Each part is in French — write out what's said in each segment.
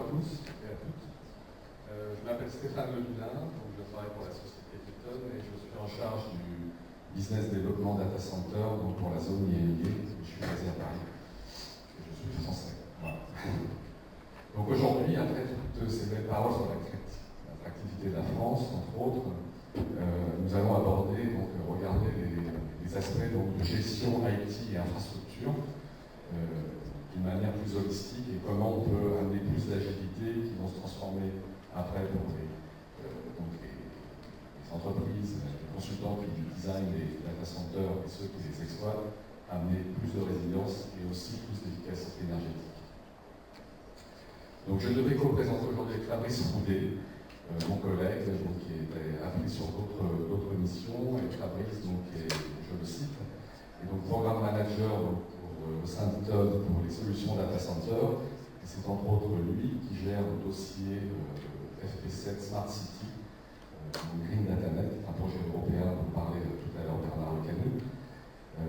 tous et à toutes. Je m'appelle Stéphane Levillain, donc je travaille pour la société Python et je suis en charge du business développement data center donc pour la zone IMIA. Je suis basé à Paris et je suis français. Voilà. Donc aujourd'hui, après toutes ces belles paroles sur l'attractivité de la France, entre autres, nous allons aborder, donc regarder les aspects donc, de gestion IT et infrastructure d'une manière plus holistique et comment on peut amener plus d'agilité qui vont se transformer après pour les entreprises, les consultants qui designent les data centers et ceux qui les exploitent, amener plus de résilience et aussi plus d'efficacité énergétique. Donc je devais co-présenter aujourd'hui avec Fabrice Roudet, mon collègue donc, qui était appris sur d'autres missions, et Fabrice donc, est, je le cite, et donc programme manager donc, au sein d'Eaton pour les solutions data center, et c'est entre autres lui qui gère le dossier FP7 Smart City, Green DataNet, un projet européen dont parlait tout à l'heure Bernard Lecanou.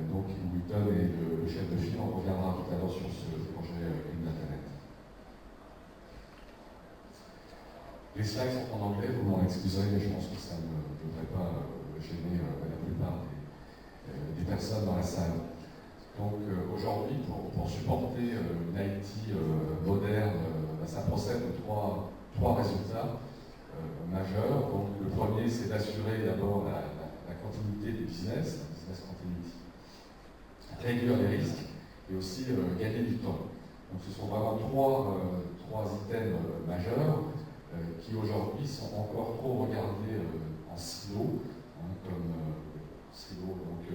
Donc Eaton est le chef de file, on reviendra tout à l'heure sur ce projet Green DataNet. Les slides sont en anglais, vous m'en excuserez, mais je pense que ça ne devrait pas gêner la plupart des personnes dans la salle. Donc aujourd'hui, pour supporter une IT moderne, ça procède de trois résultats majeurs. Donc le premier, c'est d'assurer d'abord la continuité des business, la business continuity, réduire les risques et aussi gagner du temps. Donc ce sont vraiment trois items majeurs qui aujourd'hui sont encore trop regardés en silo, comme silo donc,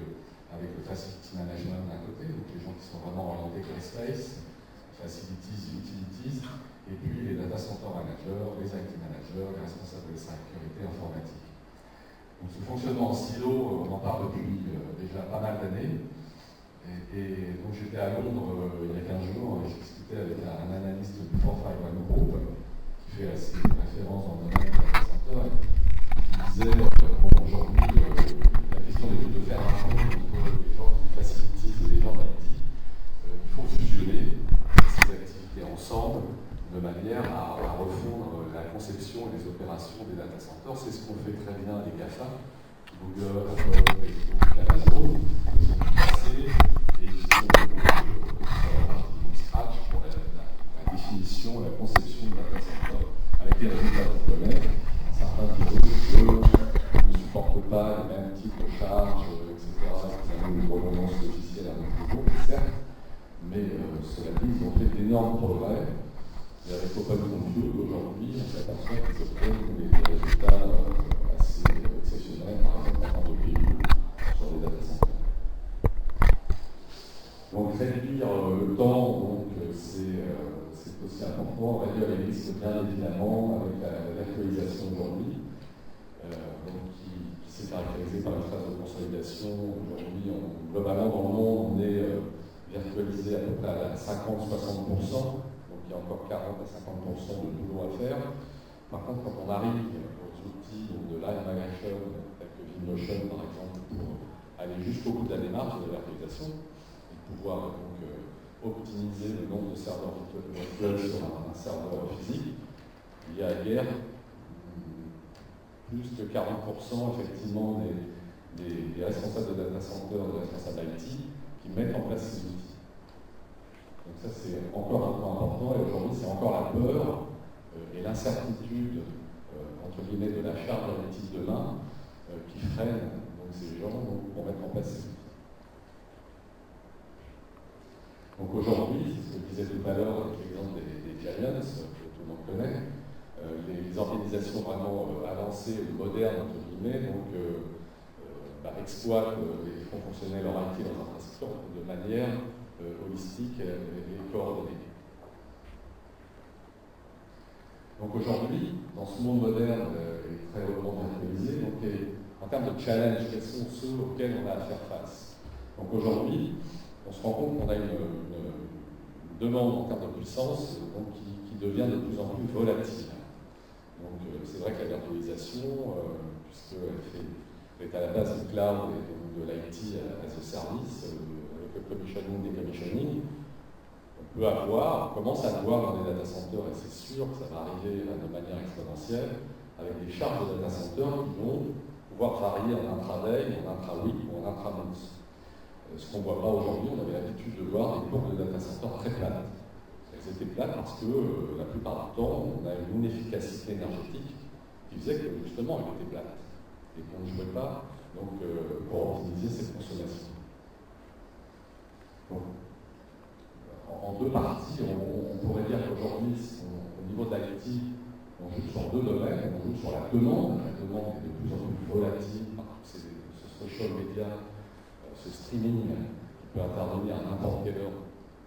avec le facility management d'un côté, donc les gens qui sont vraiment orientés space, facilities, utilities, et puis les data center managers, les IT managers, les responsables de sécurité informatique. Donc ce fonctionnement en silo, on en parle depuis déjà pas mal d'années, et donc j'étais à Londres il y a 15 jours, et je discutais avec un analyste du 451 Group, qui fait assez référence dans le domaine du data center, qui disait aujourd'hui, la question n'est plus de faire un pont entre les gens qui facilitent et les gens d'IT. Il faut fusionner ces activités ensemble de manière à refondre la conception et les opérations des data centers. C'est ce qu'on fait très bien les GAFA, Google, Apple, Facebook, Amazon, qui sont passés et qui sont scratch pour la définition, la conception de data center, avec des résultats qu'on connaît. Certains qui ne supportent pas les mêmes types de charges, etc., qui ont une redondance logicielle à notre niveau, certes, mais cela dit, ils ont fait d'énormes progrès. Et avec Open Compute, aujourd'hui, on s'aperçoit qu'ils obtiennent des résultats assez exceptionnels, par exemple en termes de PU sur les data centers. Donc réduire le temps, c'est aussi important, réduire les risques bien évidemment avec l'actualisation d'aujourd'hui, qui s'est caractérisée par une phase de consolidation. Aujourd'hui, globalement dans le monde, on est virtualisé à peu près à 50-60%. Il y a encore 40 à 50% de boulot à faire. Par contre, quand on arrive aux outils de live migration, tels que Vimnotion par exemple, pour aller jusqu'au bout de la démarche de la virtualisation, et pouvoir donc optimiser le nombre de serveurs virtuels sur un serveur physique, il y a guère plus que 40% effectivement des responsables de data center, des responsables IT, qui mettent en place ces outils. Donc ça, c'est encore un point important, et aujourd'hui, c'est encore la peur et l'incertitude, entre guillemets, de la charge analytique demain qui freine donc, ces gens pour mettre en place ces outils. Donc aujourd'hui, c'est ce que je disais tout à l'heure avec l'exemple des Giants, que tout le monde connaît, les organisations vraiment avancées ou modernes, entre guillemets, donc, exploitent les fonds fonctionnels en IT dans l'infrastructure de manière holistique et coordonnée. Donc aujourd'hui, dans ce monde moderne et très hautement virtualisé, en termes de challenge, quels sont ceux auxquels on a à faire face? Donc aujourd'hui, on se rend compte qu'on a une demande en termes de puissance donc, qui devient de plus en plus volatile. Donc c'est vrai que la virtualisation, puisqu'elle est à la base du cloud et de l'IT as a service, avec le commissioning, décommissioning, peut avoir, on commence à le voir dans les data centers, et c'est sûr que ça va arriver de manière exponentielle, avec des charges de data centers qui vont pouvoir varier en intraday, en intra-week ou en intra-month. Ce qu'on ne voit pas aujourd'hui, on avait l'habitude de voir des courbes de data centers très plates. Elles étaient plates parce que la plupart du temps, on a une efficacité énergétique qui faisait que justement elle était plate et qu'on ne jouait pas donc, pour optimiser cette consommation. Donc, en deux parties, on pourrait dire qu'aujourd'hui, au niveau de l'IT, on joue sur deux domaines. On joue sur la demande. La demande est de plus en plus volatile par ce social media, ce streaming qui peut intervenir à n'importe quelle heure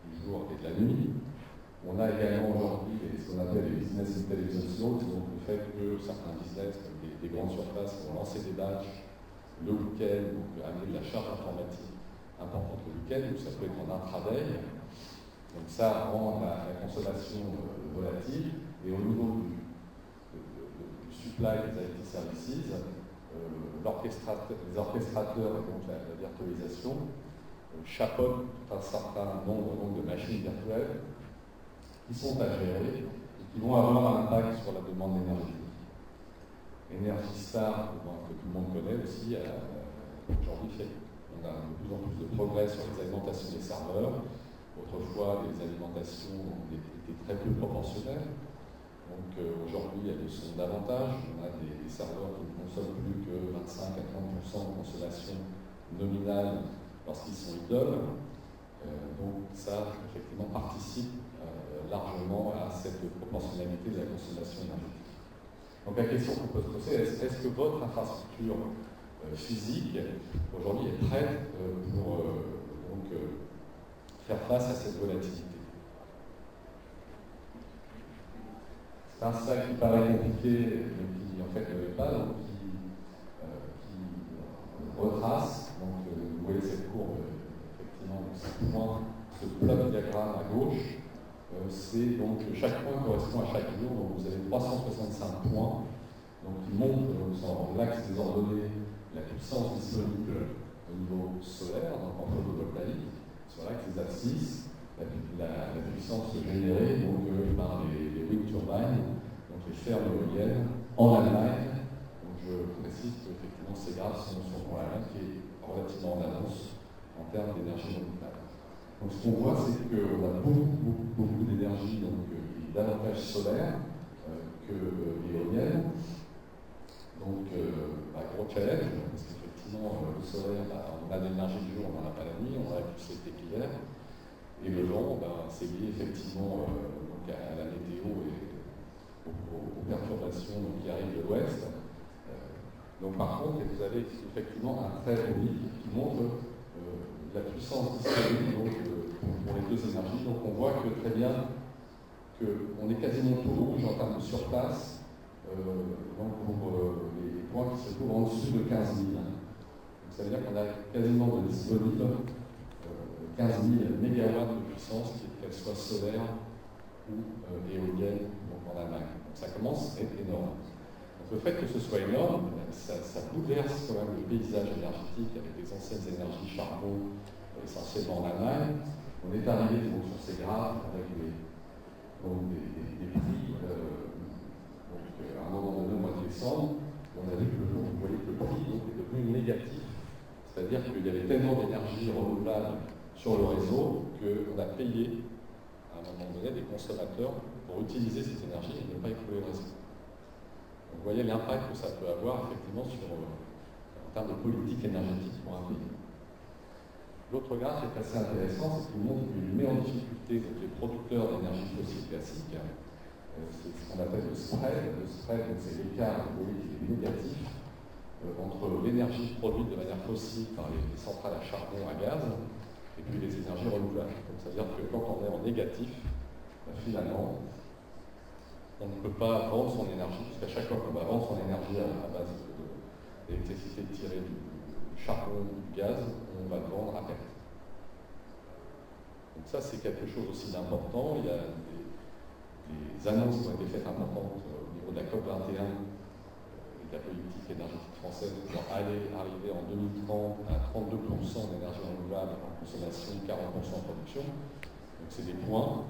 du jour et de la nuit. On a également aujourd'hui ce qu'on appelle les business intelligence loads, donc le fait que certains business, comme des grandes surfaces, vont lancer des batchs le week-end, donc amener de la charge informatique importante le week-end, ou ça peut être en intraday. Donc ça rend la consommation volatile. Et au niveau du supply des IT services, les orchestrateurs et donc la virtualisation chapeautent un certain nombre de machines virtuelles qui sont à gérer et qui vont avoir un impact sur la demande énergétique. Energy Star, que tout le monde connaît aussi, aujourd'hui on a de plus en plus de progrès sur les alimentations des serveurs. Autrefois, les alimentations étaient très peu proportionnelles. Donc aujourd'hui, elles le sont davantage. On a des serveurs qui ne consomment plus que 25 à 30% de consommation nominale lorsqu'ils sont idle. Donc ça, effectivement, participe largement à cette proportionnalité de la consommation énergétique. Donc la question qu'on peut se poser, est-ce que votre infrastructure physique, aujourd'hui, est prête pour faire face à cette volatilité? C'est un sac qui paraît compliqué, mais qui en fait ne l'est pas, donc qui retrace. Donc, vous voyez cette courbe, effectivement, donc ce point, ce bloc diagramme à gauche, c'est donc chaque point correspond à chaque jour. Donc vous avez 365 points, donc qui montrent dans l'axe des ordonnées la puissance disponible au niveau solaire, donc en photovoltaïque, sur l'axe des abscisses. La puissance générée donc, par les wind turbines, donc les fermes éoliennes en Allemagne. Donc je précise qu'effectivement ces graphes sont pour l'Allemagne qui est relativement en avance en termes d'énergie renouvelable. Donc ce qu'on voit, c'est qu'on a beaucoup d'énergie qui est davantage solaire que éolienne. Donc gros challenge, parce qu'effectivement le solaire, on a de l'énergie du jour, on n'en a pas la nuit, on a la l'électricité l'hiver. Et le vent, c'est lié effectivement à la météo et aux perturbations qui arrivent de l'ouest. Donc par contre, vous avez effectivement un trait oblique qui montre la puissance disponible pour les deux énergies. Donc on voit que très bien qu'on est quasiment tout rouge en termes de surface donc pour les points qui se trouvent en dessous de 15 000. Donc ça veut dire qu'on a quasiment de disponible 15 000 mégawatts de puissance, qu'elle soit solaire ou éolienne donc en Allemagne. Donc ça commence à être énorme. Donc le fait que ce soit énorme, ça bouleverse quand même le paysage énergétique avec les anciennes énergies charbon, essentiellement en Allemagne. On est arrivé donc, sur ces graphes avec des prix. À un moment donné, au mois de décembre, on a vu que vous voyez que le prix est devenu négatif. C'est-à-dire qu'il y avait tellement d'énergie renouvelable sur le réseau qu'on a payé à un moment donné des consommateurs pour utiliser cette énergie et ne pas écouler le réseau. Donc, vous voyez l'impact que ça peut avoir effectivement en termes de politique énergétique pour un pays. L'autre graphe qui est assez intéressant, c'est qu'il montre qu'il met en difficulté donc, les producteurs d'énergie fossile classique. C'est ce qu'on appelle le spread. Le spread, c'est l'écart qui est négatif entre l'énergie produite de manière fossile par les centrales à charbon, à gaz, et puis les énergies renouvelables. Donc ça veut dire que quand on est en négatif, finalement, on ne peut pas vendre son énergie, puisqu'à chaque fois qu'on va vendre son énergie à base d'électricité tirée du charbon ou du gaz, on va le vendre à perte. Donc ça, c'est quelque chose aussi d'important. Il y a des annonces qui ont été faites importantes au niveau de la COP21 de la politique énergétique française pour arriver en 2030 à 32% d'énergie renouvelable en consommation, 40% en production. Donc c'est des points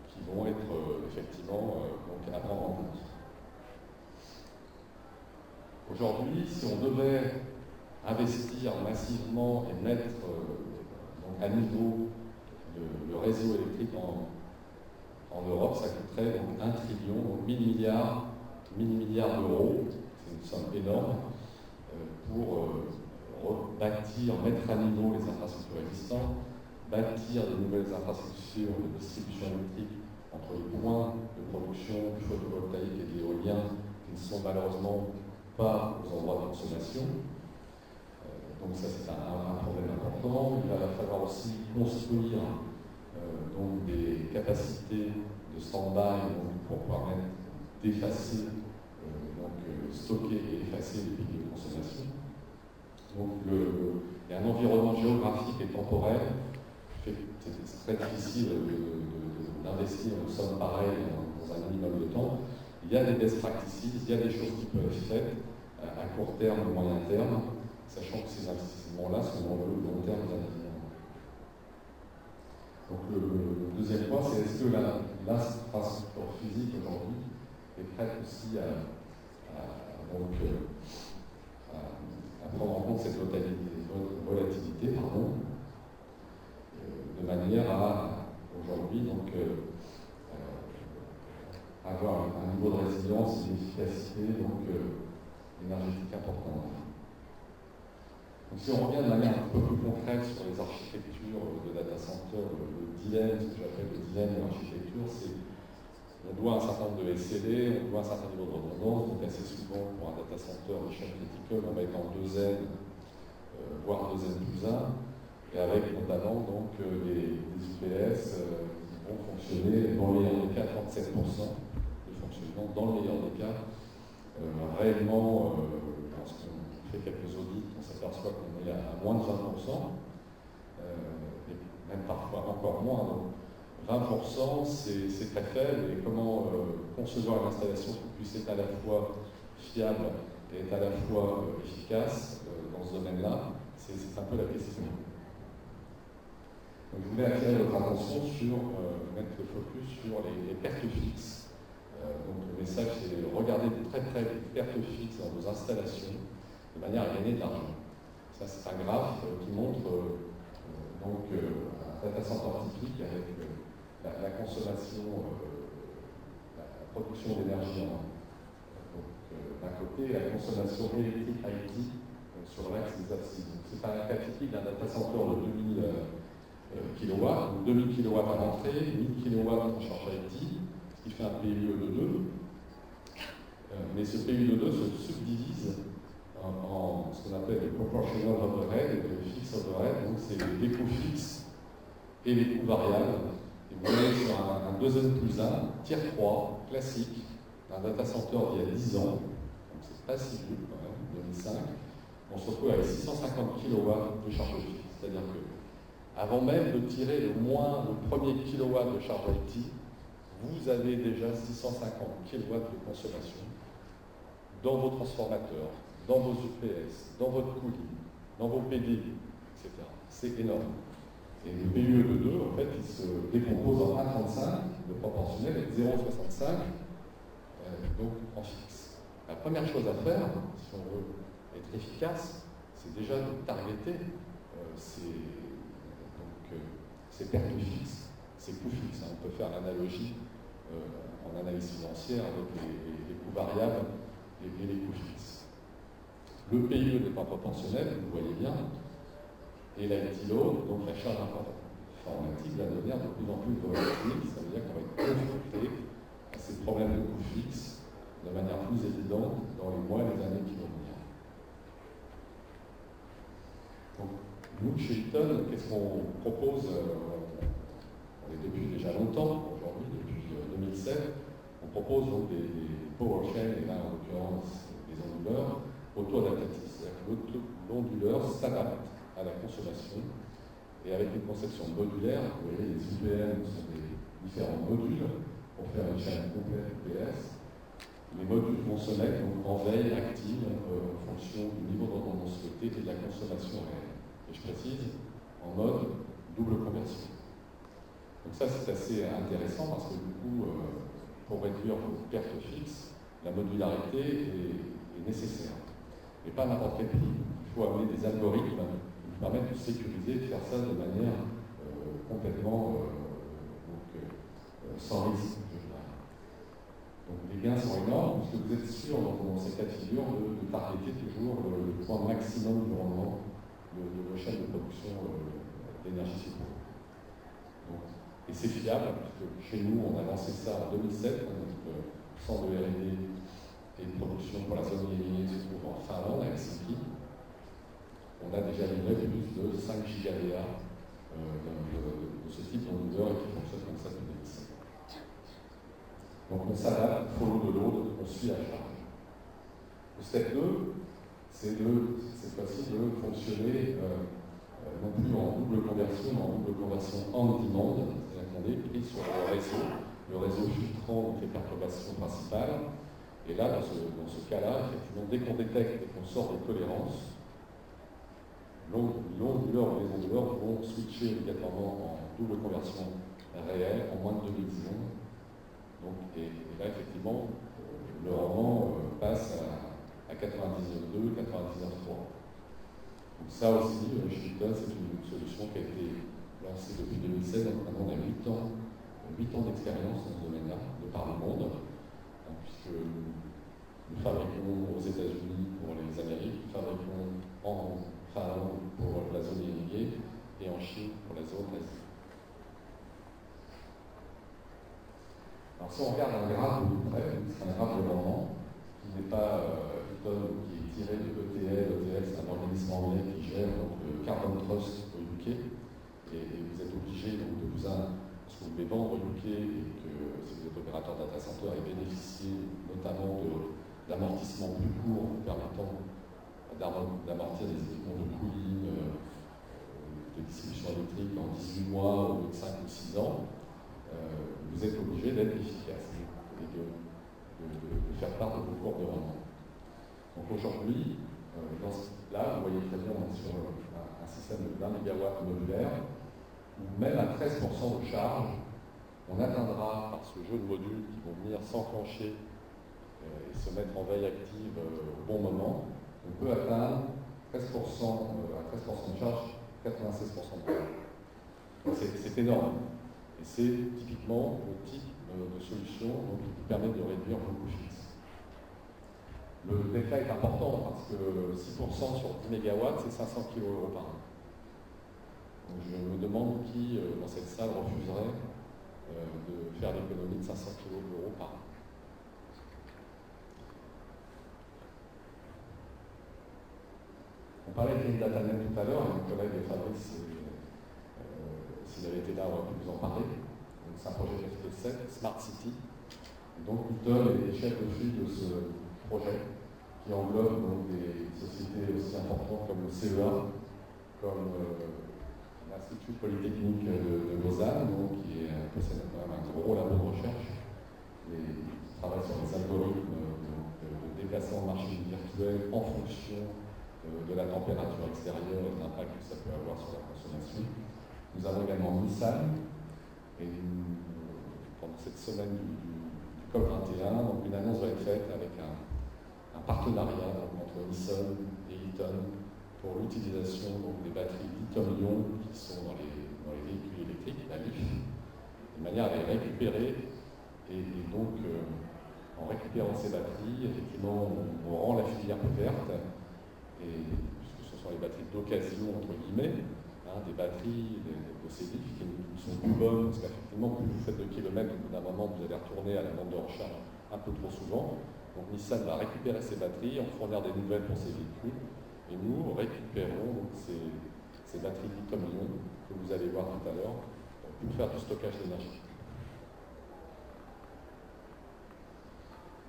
qui vont être effectivement donc à prendre en compte. Aujourd'hui, si on devait investir massivement et mettre donc à niveau le réseau électrique en Europe, ça coûterait donc 1 trillion, donc 1000 milliards d'euros, c'est une somme énorme, pour bâtir, mettre à niveau les infrastructures existantes, bâtir de nouvelles infrastructures de distribution électrique entre les points de production du photovoltaïque et de l'éolien qui ne sont malheureusement pas aux endroits de consommation. Donc ça c'est un problème important. Il va falloir aussi construire donc des capacités de stand-by pour permettre d'effacer, stocker et effacer les pics de consommation. Donc il y a un environnement géographique et temporel qui fait que c'est très difficile d'investir une somme pareille dans un minimum de temps. Il y a des best practices, il y a des choses qui peuvent être faites à court terme ou moyen terme, sachant que ces investissements-là sont dans le long terme des investissements. Donc le deuxième point, c'est est-ce que l'infrastructure physique aujourd'hui est prête aussi à prendre en compte cette volatilité, de manière à aujourd'hui avoir un niveau de résilience et d'efficacité énergétique important. Donc si on revient de manière un peu plus concrète sur les architectures de data center, le dilemme, ce que j'appelle le dilemme de l'architecture, c'est on doit un certain nombre de SCD, on doit un certain niveau de redondance, donc assez souvent pour un data center de chaîne critical, on va être en 2N, voire 2N+1, et avec notamment donc, des UPS qui vont fonctionner dans le meilleur des cas à 37% de fonctionnement, dans le meilleur des cas, réellement, lorsqu'on fait quelques audits, on s'aperçoit qu'on est à moins de 20%, et même parfois encore moins. Donc 20%, c'est très faible, et comment concevoir une installation qui puisse être à la fois fiable et être à la fois efficace dans ce domaine-là, c'est un peu la question. Donc, je voulais attirer votre attention sur, mettre le focus sur les pertes fixes. Donc le message, c'est de regarder de très près les pertes fixes dans vos installations de manière à gagner de l'argent. Ça, c'est un graphe qui montre donc, un data center typique avec la consommation, la production d'énergie d'un côté, et la consommation électrique IT sur le reste des axes. C'est un cas typique d'un data center de 2000 kW, donc 2000 kW à l'entrée, 1000 kW en charge IT, ce qui fait un PUE de 2. Mais ce PUE de 2 se subdivise en ce qu'on appelle le proportional overhead et le fixed overhead, donc c'est les coûts fixes et les coûts variables. Et vous voyez sur un 2N+1, tier 3, classique, un data center d'il y a 10 ans, donc c'est pas si vieux quand même, 2005, on se retrouve avec 650 kW de charge fixe. C'est-à-dire que avant même de tirer le premier kilowatt de charge IT, vous avez déjà 650 kW de consommation dans vos transformateurs, dans vos UPS, dans votre cooling, dans vos PD, etc. C'est énorme. Et le PUE de 2, en fait, il se décompose en 1,35 de proportionnel et 0,65 donc en fixe. La première chose à faire, si on veut être efficace, c'est déjà de targeter ces pertes fixes, ces coûts fixes. On peut faire l'analogie en analyse financière avec les coûts variables et les coûts fixes. Le PUE n'est pas proportionnel, vous le voyez bien, et la LTO, donc la charge informatique, va devenir de plus en plus volatile. Ça veut dire qu'on va être confronté à ces problèmes de coûts fixes de manière plus évidente dans les mois et les années qui vont venir. Donc, nous, chez Eaton, qu'est-ce qu'on propose on est depuis déjà longtemps, aujourd'hui, depuis 2007, on propose donc des power chains, et là en l'occurrence des onduleurs, auto-adaptatifs. C'est-à-dire que l'onduleur s'adapte à la consommation et avec une conception modulaire. Vous voyez, les UPM sont des différents modules pour faire une chaîne complète UPS. Les modules vont se mettre donc, en veille active en fonction du niveau de redondance souhaité et de la consommation réelle. Et je précise, en mode double conversion. Donc ça, c'est assez intéressant parce que du coup, pour réduire vos pertes fixes, la modularité est nécessaire. Mais pas à n'importe quel prix. Il faut amener des algorithmes qui vous permettent de sécuriser, de faire ça de manière complètement sans risque. Donc les gains sont énormes, parce que vous êtes sûr dans ces cas de figure de targeter toujours le point maximum du rendement de vos chaînes de production d'énergie cyclo. Et c'est fiable, puisque chez nous, on a lancé ça en 2007, notre centre de R&D et de production pour la zone lignée se trouve en Finlande, à Helsinki. On a déjà livré plus de 5 GVA de ce type d'onduleur et qui fonctionne comme ça depuis 2007. Donc on s'adapte, follow de l'autre, on suit la charge. Le step 2, c'est cette fois-ci de fonctionner non plus en double conversion, mais en double conversion en demand, c'est-à-dire qu'on est pris sur le réseau filtrant donc les perturbations principales. Et là, dans ce cas-là, effectivement, dès qu'on détecte et qu'on sort des cohérences, l'onduleur ou les onduleurs vont switcher obligatoirement en double conversion réelle en moins de 2 millisecondes. Donc, et là, effectivement, le rendement passe à 99,2, 99,3. Donc ça aussi, chez Eaton, c'est une solution qui a été lancée depuis 2016. Donc maintenant, on a 8 ans d'expérience dans ce domaine-là, de par le monde, puisque nous fabriquons aux États-Unis pour les Amériques, nous fabriquons en Finlande pour la zone irriguée et en Chine pour la zone Asie. Alors si on regarde un graphe de près, c'est un graphe de rendement qui n'est pas Eaton, qui est tiré de ETL. ETL, c'est un organisme anglais qui gère donc, le Carbon Trust au UK. Et vous êtes obligé donc, de parce que vous devez vendre au UK et que si vous êtes opérateur data center et bénéficier notamment d'amortissements plus courts permettant d'amortir des équipements de cooling, de distribution électrique en 18 mois au bout de 5 ou 6 ans, vous êtes obligé d'être efficace et de faire part de vos courbes de rendement. Donc aujourd'hui, là, vous voyez très bien, on est sur un système de 20 MW modulaire, où même à 13% de charge, on atteindra par ce jeu de modules qui vont venir s'enclencher et se mettre en veille active au bon moment, on peut atteindre 13%, à 13% de charge, 96% de charge. C'est énorme. Et c'est typiquement le type de solution qui vous permet de réduire vos coûts fixes. Le décret est important parce que 6% sur 10 MW, c'est 500 kg par an. Donc je me demande qui, dans cette salle, refuserait de faire l'économie de 500 kg par an. On parlait de DataNet tout à l'heure, et mon collègue Fabrice, s'il avait été là, on aurait pu vous en parler. C'est un projet de FP7, Smart City. Et donc, Eaton est chef de file de ce projet qui englobe donc, des sociétés aussi importantes comme le CEA, comme l'Institut Polytechnique de Lausanne, donc, qui possède quand même un gros labo de recherche et qui travaille sur les algorithmes de déplacement de marché virtuel en fonction de la température extérieure et de l'impact que ça peut avoir sur la consommation. Nous avons également Nissan, et pendant cette semaine du COP21, donc une annonce va être faite avec un partenariat entre Nissan et Eaton pour l'utilisation des batteries lithium-ion qui sont dans les véhicules électriques, la LIF, de manière à les récupérer et donc en récupérant ces batteries, effectivement, on rend la filière plus verte. Et puisque ce sont les batteries d'occasion, entre guillemets, des batteries de ces livres qui sont plus bonnes, parce qu'effectivement, plus vous faites de kilomètres, au bout d'un moment, vous allez retourner à la bande de recharge un peu trop souvent. Donc Nissan va récupérer ces batteries, en fournir des nouvelles pour ces véhicules, et nous récupérons donc, ces batteries lithium-ion que vous allez voir tout à l'heure, pour faire du stockage d'énergie.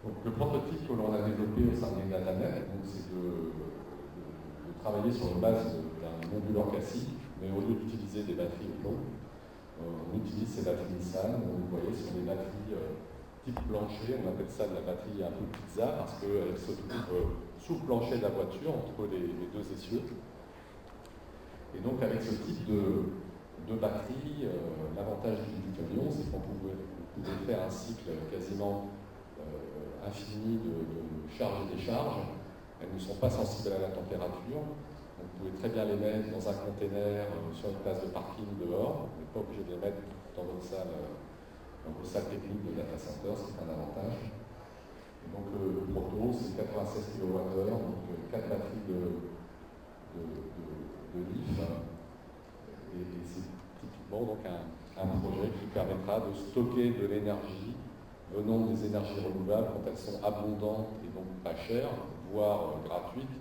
Donc le prototype que l'on a développé au sein de DataNet, c'est de travailler sur une base d'un onduleur classique, mais au lieu d'utiliser des batteries au plomb, on utilise ces batteries Nissan. Vous voyez, ce sont des batteries type plancher, on appelle ça de la batterie un peu pizza, parce qu'elle se trouve sous le plancher de la voiture, entre les deux essieux. Et donc avec ce type de batterie. L'avantage du lithium-ion, c'est qu'on pouvait faire un cycle quasiment infini de charge et décharge. Elles ne sont pas sensibles à la température. Donc, vous pouvez très bien les mettre dans un container sur une place de parking dehors. Vous n'êtes pas obligé de les mettre dans vos salles techniques de data center, c'est un avantage. Et donc le proto, c'est 96 kWh, donc 4 batteries de LIF. Et c'est typiquement donc un projet qui permettra de stocker de l'énergie venant des énergies renouvelables quand elles sont abondantes et donc pas chères, voire gratuites,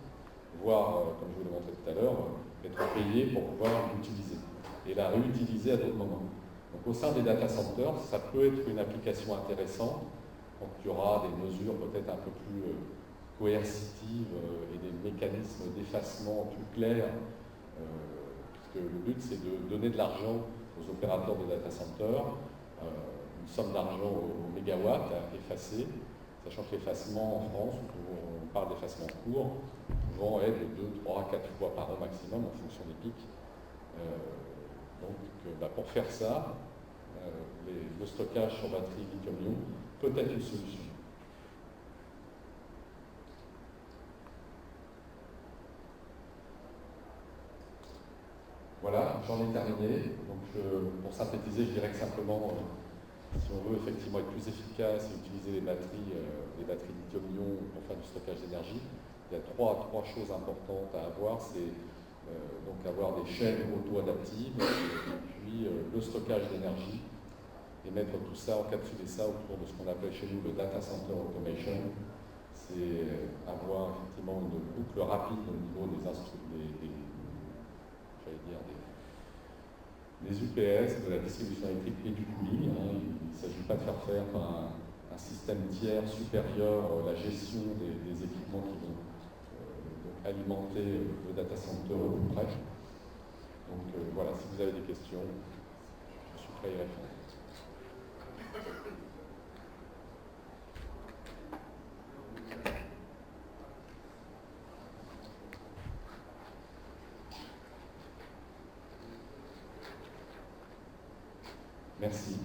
voire, comme je vous l'ai montré tout à l'heure, être payées pour pouvoir l'utiliser et la réutiliser à d'autres moments. Donc au sein des data centers, ça peut être une application intéressante quand il y aura des mesures peut-être un peu plus coercitives et des mécanismes d'effacement plus clairs, puisque le but c'est de donner de l'argent aux opérateurs de data centers, une somme d'argent au mégawatt à effacer, sachant que l'effacement en France, où on parle d'effacement court, vont être de 2, 3, 4 fois par an maximum en fonction des pics. Donc pour faire ça, le stockage sur batterie lithium-ion peut être une solution. Voilà, j'en ai terminé. Donc, pour synthétiser, je dirais que simplement, si on veut effectivement être plus efficace et utiliser les batteries lithium-ion pour faire du stockage d'énergie, il y a trois choses importantes à avoir. C'est donc avoir des chaînes auto-adaptives, et puis le stockage d'énergie, et mettre tout ça, encapsuler ça autour de ce qu'on appelle chez nous le data center automation. C'est avoir effectivement une boucle rapide au niveau des UPS, de la distribution électrique et du cooling. Il ne s'agit pas de faire un système tiers supérieur à la gestion des équipements qui vont donc alimenter le data center au plus près. Donc voilà, si vous avez des questions, je suis prêt à y répondre. Merci.